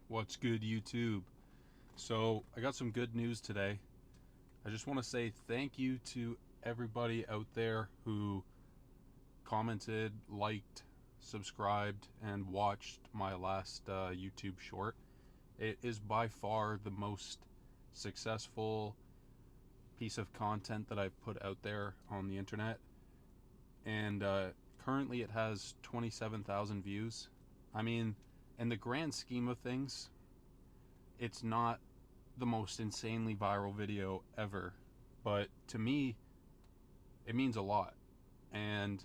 What's good, YouTube? So, I got some good news today. I just want to say thank you to everybody out there who commented, liked, subscribed, and watched my last YouTube short. It is by far the most successful piece of content that I've put out there on the internet. And currently it has 27,000 views. I mean, in the grand scheme of things, it's not the most insanely viral video ever, but to me, it means a lot. And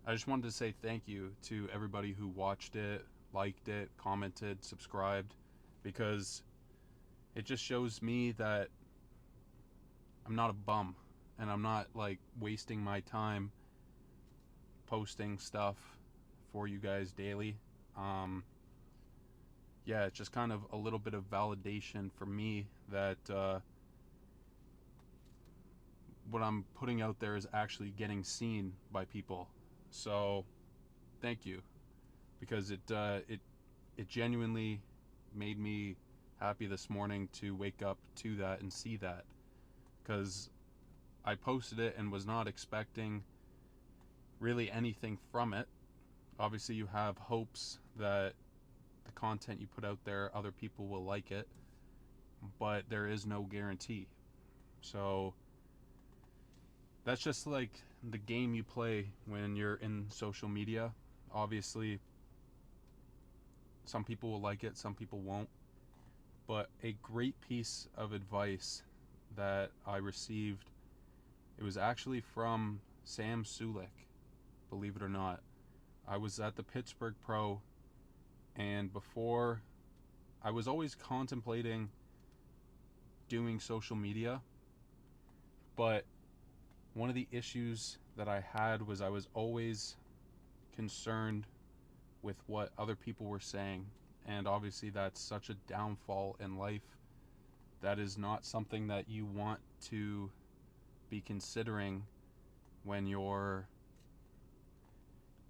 I just wanted to say thank you to everybody who watched it, liked it, commented, subscribed, because it just shows me that I'm not a bum and I'm not like wasting my time posting stuff for you guys daily. Yeah, it's just kind of a little bit of validation for me that what I'm putting out there is actually getting seen by people. So, thank you, because it genuinely made me happy this morning to wake up to that and see that, because I posted it and was not expecting really anything from it. Obviously, you have hopes that the content you put out there, other people will like it, but there is no guarantee. So that's just like the game you play when you're in social media. Obviously, some people will like it, some people won't. But a great piece of advice that I received, it was actually from Sam Sulik, believe it or not. I was at the Pittsburgh Pro, and before, I was always contemplating doing social media, but one of the issues that I had was I was always concerned with what other people were saying. And obviously, that's such a downfall in life. That is not something that you want to be considering when you're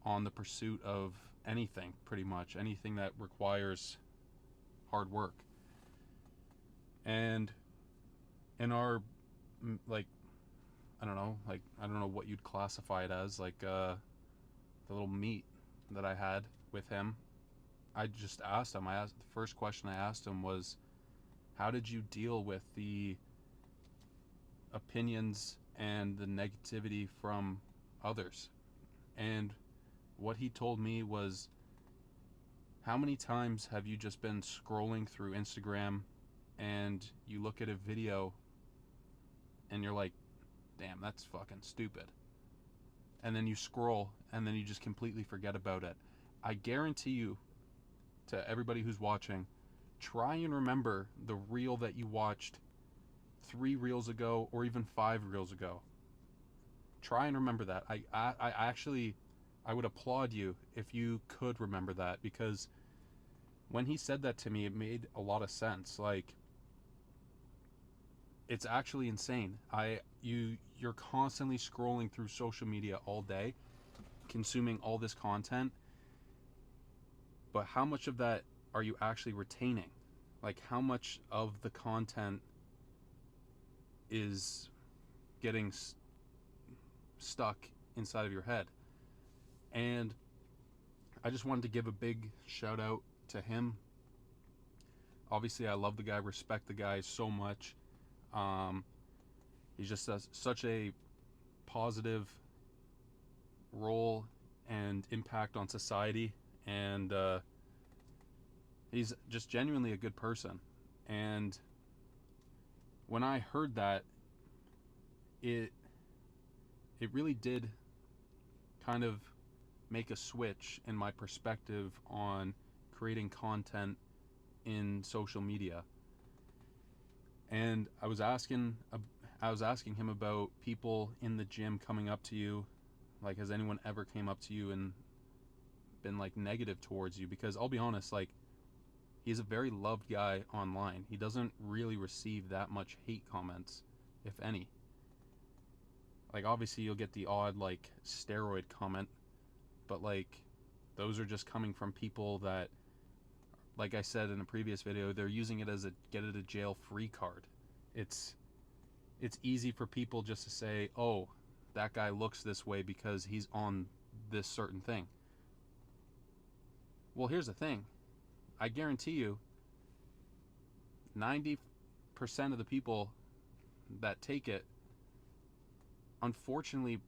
on the pursuit of anything, pretty much anything that requires hard work. And in our, like, I don't know what you'd classify it as, like the little meet that I had with him, I just asked him. The first question I asked him was, "How did you deal with the opinions and the negativity from others?" And what he told me was, "How many times have you just been scrolling through Instagram and you look at a video and you're like, damn, that's fucking stupid." And then you scroll and then you just completely forget about it. I guarantee you, to everybody who's watching, try and remember the reel that you watched 3 reels ago or even 5 reels ago. Try and remember that. I actually, I would applaud you if you could remember that, because when he said that to me, it made a lot of sense. Like, it's actually insane. You're constantly scrolling through social media all day, consuming all this content, but how much of that are you actually retaining? Like, how much of the content is getting stuck inside of your head? And I just wanted to give a big shout out to him. Obviously, I love the guy, respect the guy so much. He's just such a positive role and impact on society, and he's just genuinely a good person. And when I heard that, it really did kind of make a switch in my perspective on creating content in social media. And I was asking him about people in the gym coming up to you. Like, has anyone ever came up to you and been like negative towards you? Because I'll be honest, like, he's a very loved guy online. He doesn't really receive that much hate comments, if any. Like, obviously you'll get the odd like steroid comment, but like, those are just coming from people that like I said in a previous video, they're using it as a get out of jail free card. It's easy for people just to say, oh, that guy looks this way because he's on this certain thing. Well, here's the thing. I guarantee you 90% of the people that take it, unfortunately,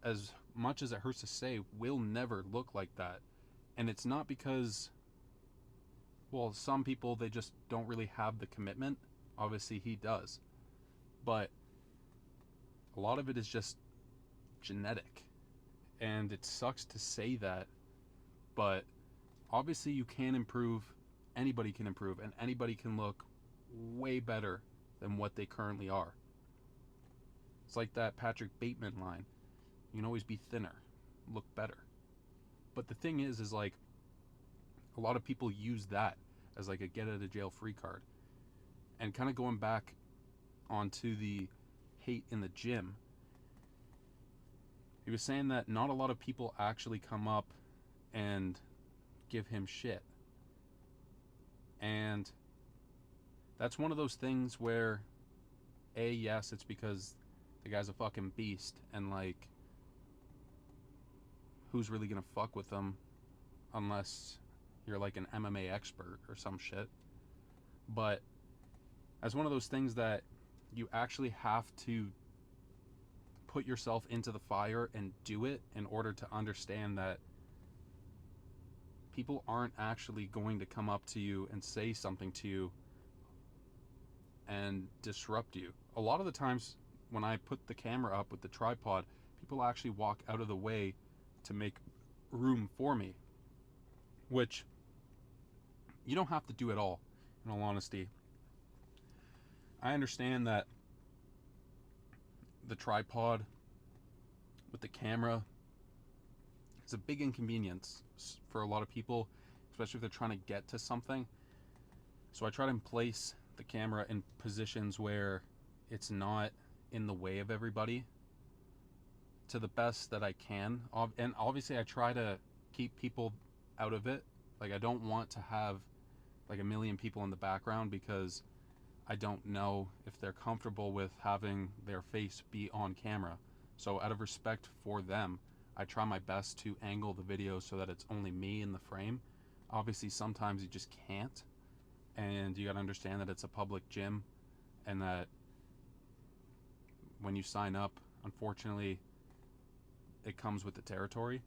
as much as it hurts to say, will never look like that. And it's not because, well, some people, they just don't really have the commitment. Obviously he does, but a lot of it is just genetic, and it sucks to say that, but obviously you can improve. Anybody can improve, and anybody can look way better than what they currently are. It's like that Patrick Bateman line, you can always be thinner, look better. But the thing is like, a lot of people use that as like a get out of jail free card. And kind of going back onto the hate in the gym, he was saying that not a lot of people actually come up and give him shit. And that's one of those things where, yes, it's because the guy's a fucking beast, and like, who's really gonna fuck with him unless you're like an MMA expert or some shit. But as one of those things that you actually have to put yourself into the fire and do it in order to understand that people aren't actually going to come up to you and say something to you and disrupt you. A lot of the times when I put the camera up with the tripod, people actually walk out of the way to make room for me, which you don't have to do at all, in all honesty. I understand that the tripod with the camera is a big inconvenience for a lot of people, especially if they're trying to get to something. So I try to place the camera in positions where it's not in the way of everybody to the best that I can. And obviously I try to keep people out of it. Like, I don't want to have like a million people in the background, because I don't know if they're comfortable with having their face be on camera. So out of respect for them, I try my best to angle the video so that it's only me in the frame. Obviously sometimes you just can't, and you gotta understand that it's a public gym, and that when you sign up, unfortunately, it comes with the territory.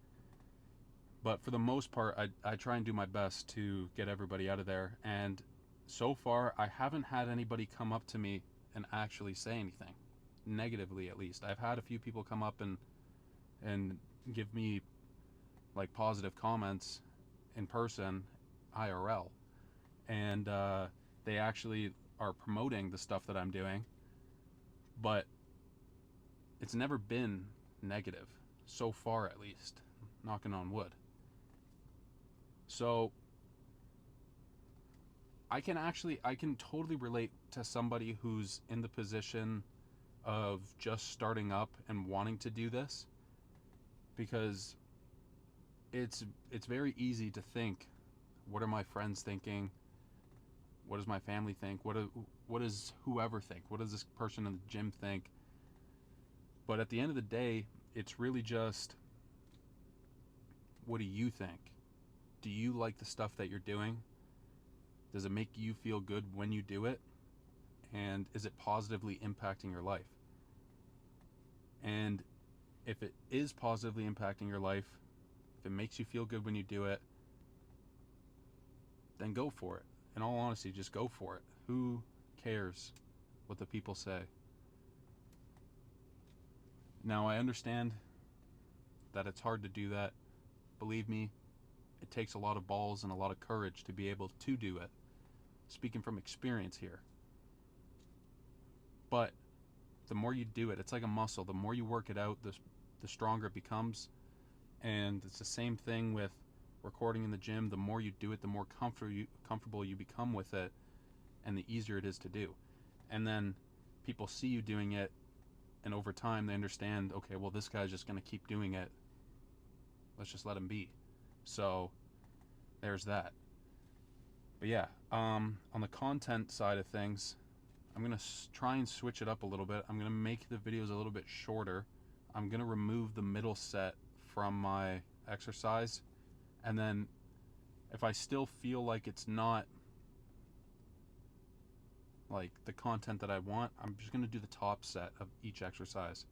But for the most part, I try and do my best to get everybody out of there. And so far, I haven't had anybody come up to me and actually say anything, negatively at least. I've had a few people come up and give me like positive comments in person, IRL. And they actually are promoting the stuff that I'm doing. But it's never been negative, so far at least, knocking on wood. So I can totally relate to somebody who's in the position of just starting up and wanting to do this, because it's very easy to think, what are my friends thinking? What does my family think? What does whoever think? What does this person in the gym think? But at the end of the day, it's really just, what do you think? Do you like the stuff that you're doing? Does it make you feel good when you do it? And is it positively impacting your life? And if it is positively impacting your life, if it makes you feel good when you do it, then go for it. In all honesty, just go for it. Who cares what the people say? Now, I understand that it's hard to do that. Believe me, it takes a lot of balls and a lot of courage to be able to do it. Speaking from experience here. But the more you do it, it's like a muscle. The more you work it out, the stronger it becomes. And it's the same thing with recording in the gym. The more you do it, the more comfortable you become with it, and the easier it is to do. And then people see you doing it, and over time they understand, okay, well, this guy's just going to keep doing it. Let's just let him be. So there's that. But yeah, on the content side of things, I'm gonna try and switch it up a little bit. I'm gonna make the videos a little bit shorter. I'm gonna remove the middle set from my exercise, and then if I still feel like it's not like the content that I want, I'm just gonna do the top set of each exercise.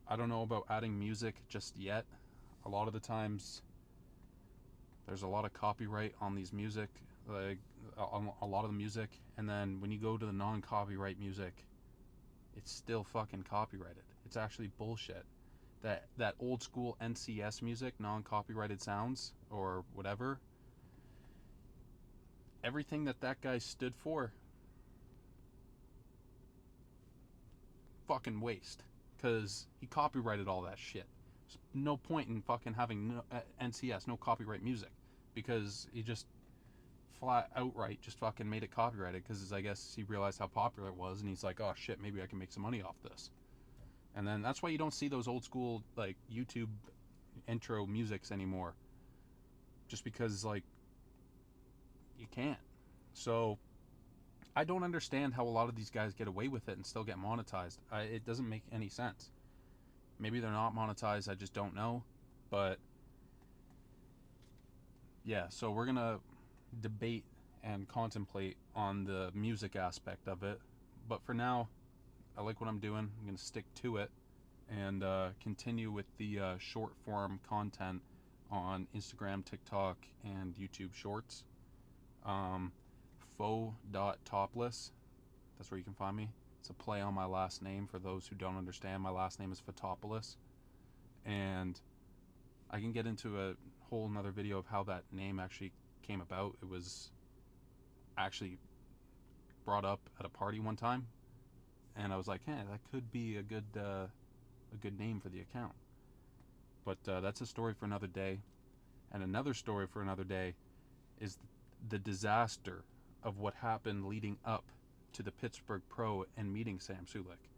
I don't know about adding music just yet. A lot of the times there's a lot of copyright on these music, like on a lot of the music, and then when you go to the non-copyright music, it's still fucking copyrighted. It's actually bullshit. That old school NCS music, non-copyrighted sounds or whatever, everything that guy stood for, fucking waste, because he copyrighted all that shit. There's no point in fucking having NCS, no copyright music, because he just flat outright just fucking made it copyrighted because I guess he realized how popular it was, and he's like, oh shit, maybe I can make some money off this. And then that's why you don't see those old school like YouTube intro musics anymore, just because like you can't. So I don't understand how a lot of these guys get away with it and still get monetized. It doesn't make any sense. Maybe they're not monetized, I just don't know. But yeah, so we're gonna debate and contemplate on the music aspect of it. But for now, I like what I'm doing. I'm gonna stick to it and continue with the short form content on Instagram, TikTok, and YouTube Shorts. Um, Faux.topless. That's where you can find me. It's a play on my last name for those who don't understand. My last name is Fotopoulos. And I can get into a whole nother video of how that name actually came about. It was actually brought up at a party one time, and I was like, hey, that could be a good name for the account. But that's a story for another day. And another story for another day is the disaster of what happened leading up to the Pittsburgh Pro and meeting Sam Sulek.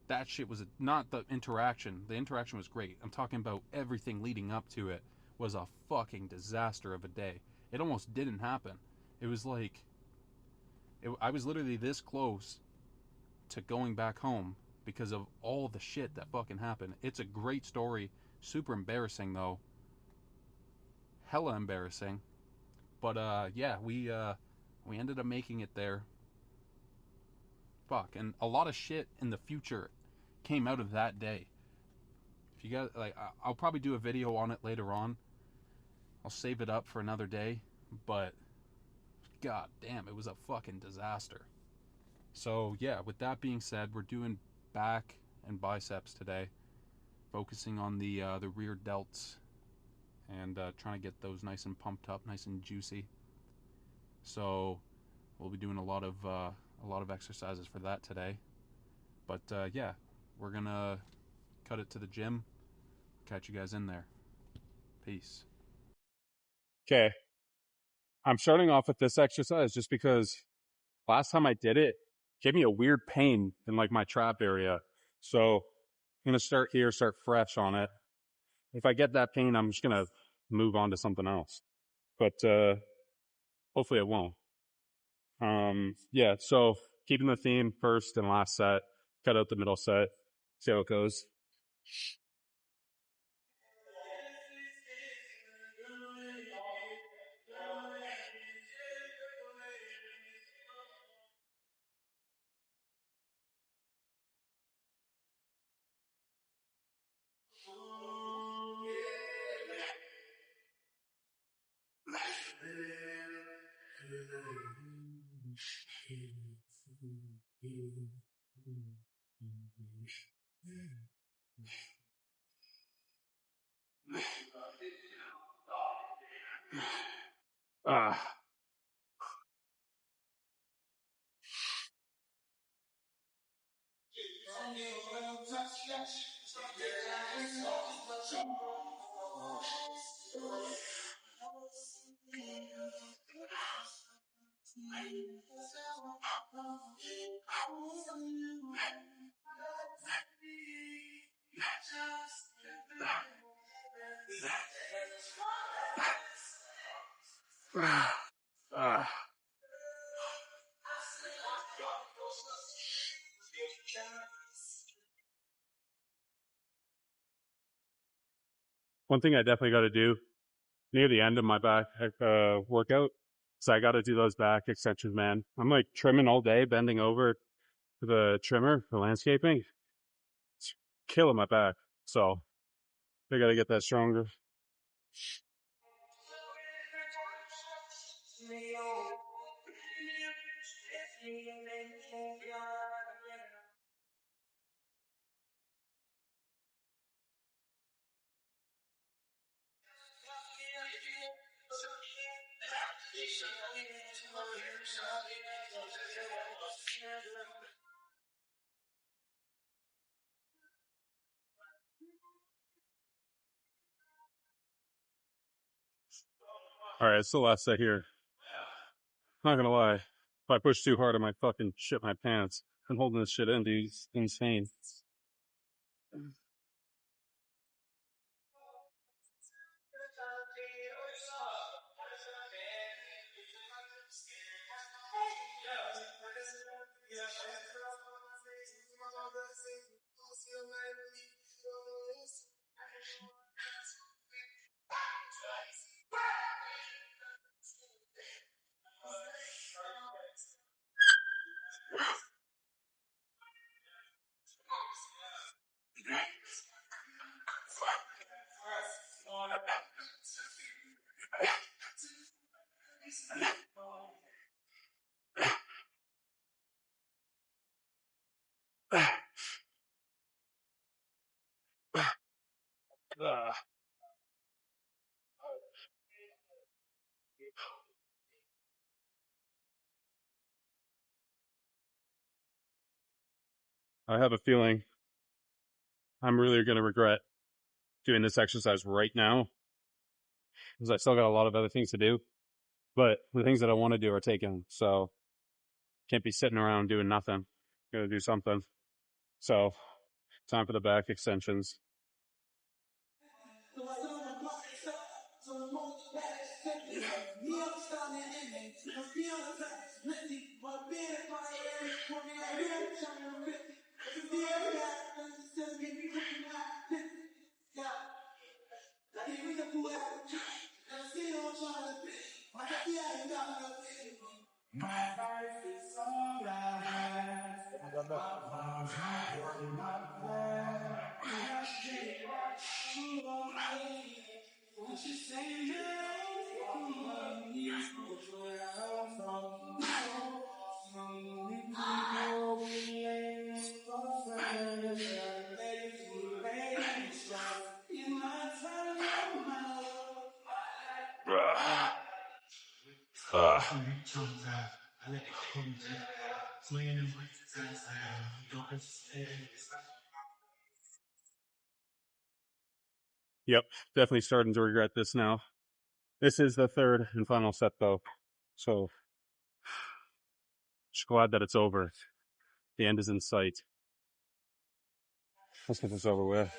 That shit was not the interaction. The interaction was great. I'm talking about everything leading up to it was a fucking disaster of a day. It almost didn't happen. It was like I was literally this close to going back home because of all the shit that fucking happened. It's a great story. Super embarrassing though. Hella embarrassing. But yeah, we ended up making it there. Fuck, and a lot of shit in the future came out of that day. If you guys like, I'll probably do a video on it later on. I'll save it up for another day. But god damn, it was a fucking disaster. So yeah, with that being said, we're doing back and biceps today, focusing on the rear delts and trying to get those nice and pumped up, nice and juicy. So we'll be doing a lot of exercises for that today. But yeah, we're gonna cut it to the gym. Catch you guys in there. Peace. Okay, I'm starting off with this exercise just because last time I did it gave me a weird pain in like my trap area. So I'm gonna start here, start fresh on it. If I get that pain, I'm just gonna move on to something else. But hopefully it won't. Yeah, so keeping the theme first and last set, cut out the middle set, see how it goes. Ah. One thing I definitely got to do near the end of my back workout, so I got to do those back extensions, man. I'm like trimming all day, bending over to the trimmer for landscaping. It's killing my back. So I got to get that stronger. All right, it's the last set here. Not gonna lie, if I push too hard, I might fucking shit my pants. I'm holding this shit in, dude. It's insane. I have a feeling I'm really gonna regret doing this exercise right now, because I still got a lot of other things to do. But the things that I want to do are taken, so can't be sitting around doing nothing. Gotta do something. So, time for the back extensions. Yep, definitely starting to regret this now. This is the third and final set, though. So, just glad that it's over. The end is in sight. Let's get this over with.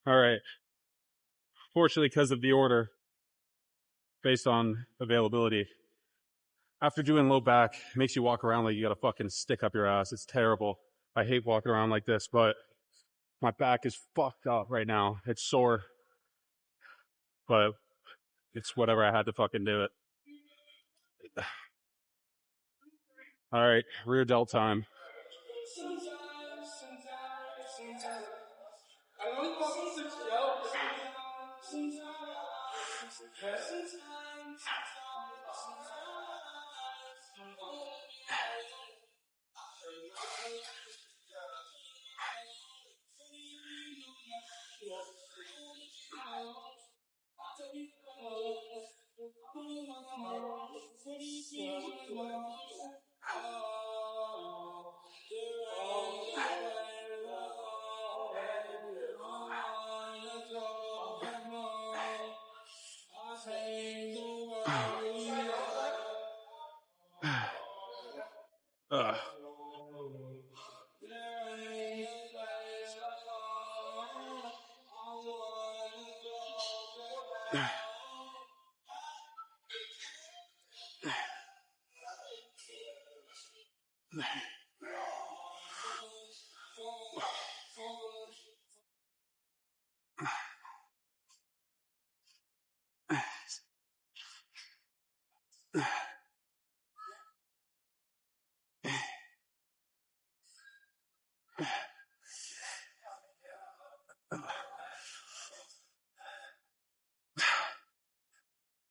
All right. Fortunately, because of the order, based on availability, after doing low back, it makes you walk around like you got a fucking stick up your ass. It's terrible. I hate walking around like this, but my back is fucked up right now. It's sore, but it's whatever. I had to fucking do it. All right, rear delt time.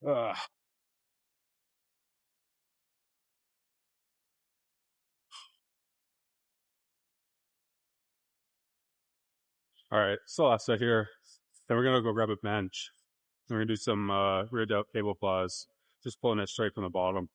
Uh. All right, so last set here. Then we're gonna go grab a bench. Then we're gonna do some rear delt cable flies, just pulling it straight from the bottom.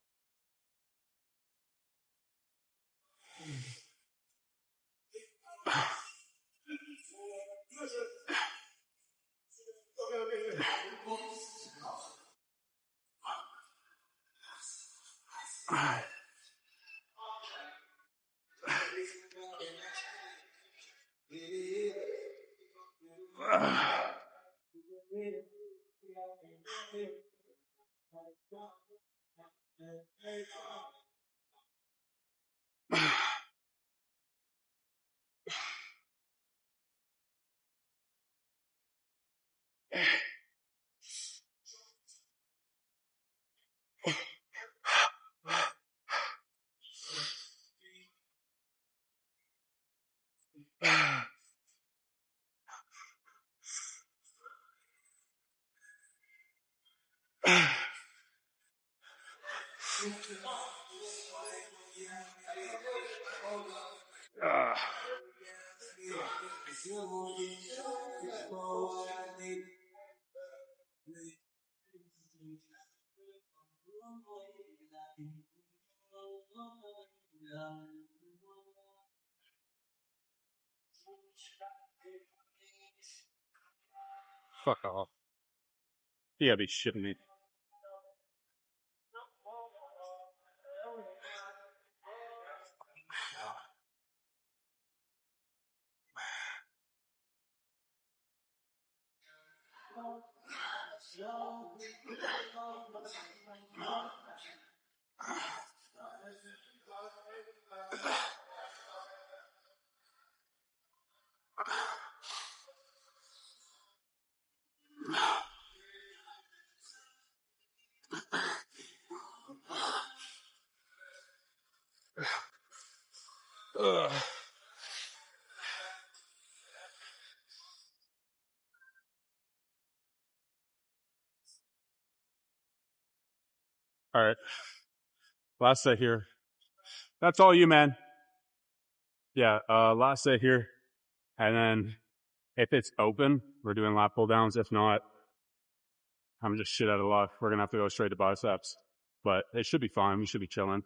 Fuck off. You gotta be shitting me. Ugh. All right, last set here. That's all you, man. Yeah, last set here. And then if it's open, we're doing lat pull downs. If not, I'm just shit out of luck. We're going to have to go straight to biceps. But it should be fine. We should be chilling.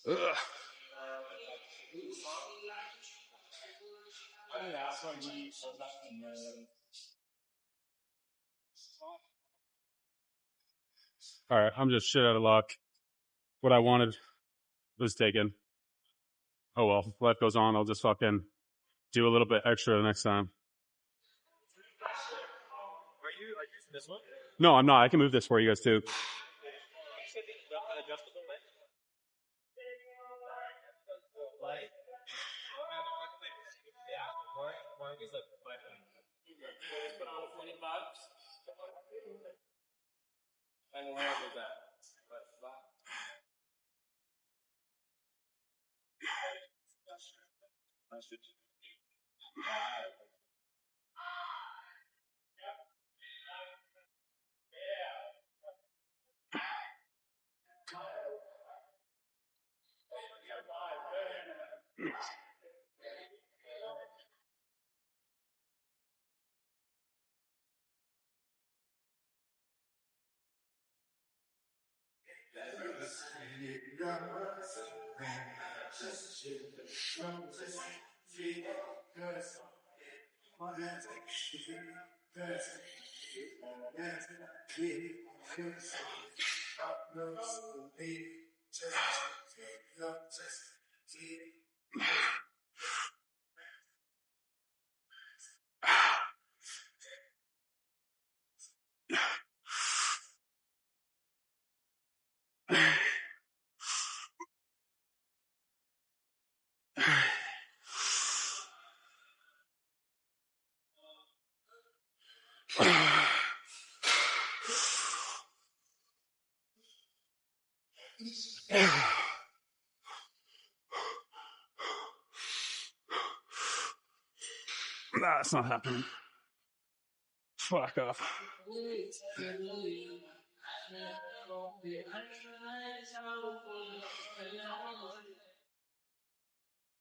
Ugh. All right, I'm just shit out of luck. What I wanted was taken. Oh well, life goes on. I'll just fucking do a little bit extra next time. Are you using this one? No, I'm not. I can move this for you guys too. That's not happening. Fuck off.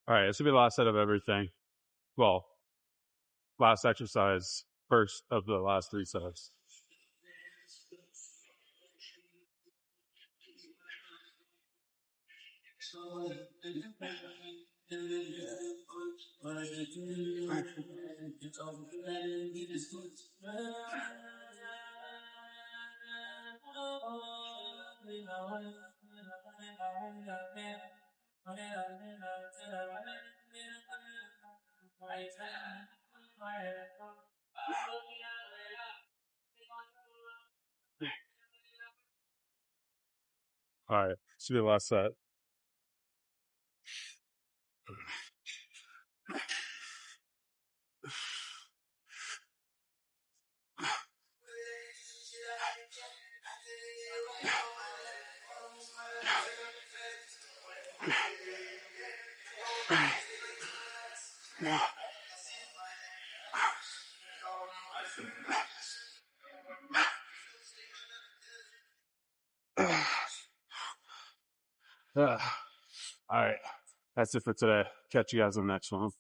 All right, this will be the last set of everything. Well, last exercise, first of the last 3 sets. All right, this will be the last set. All right, that's it for today. Catch you guys on the next one.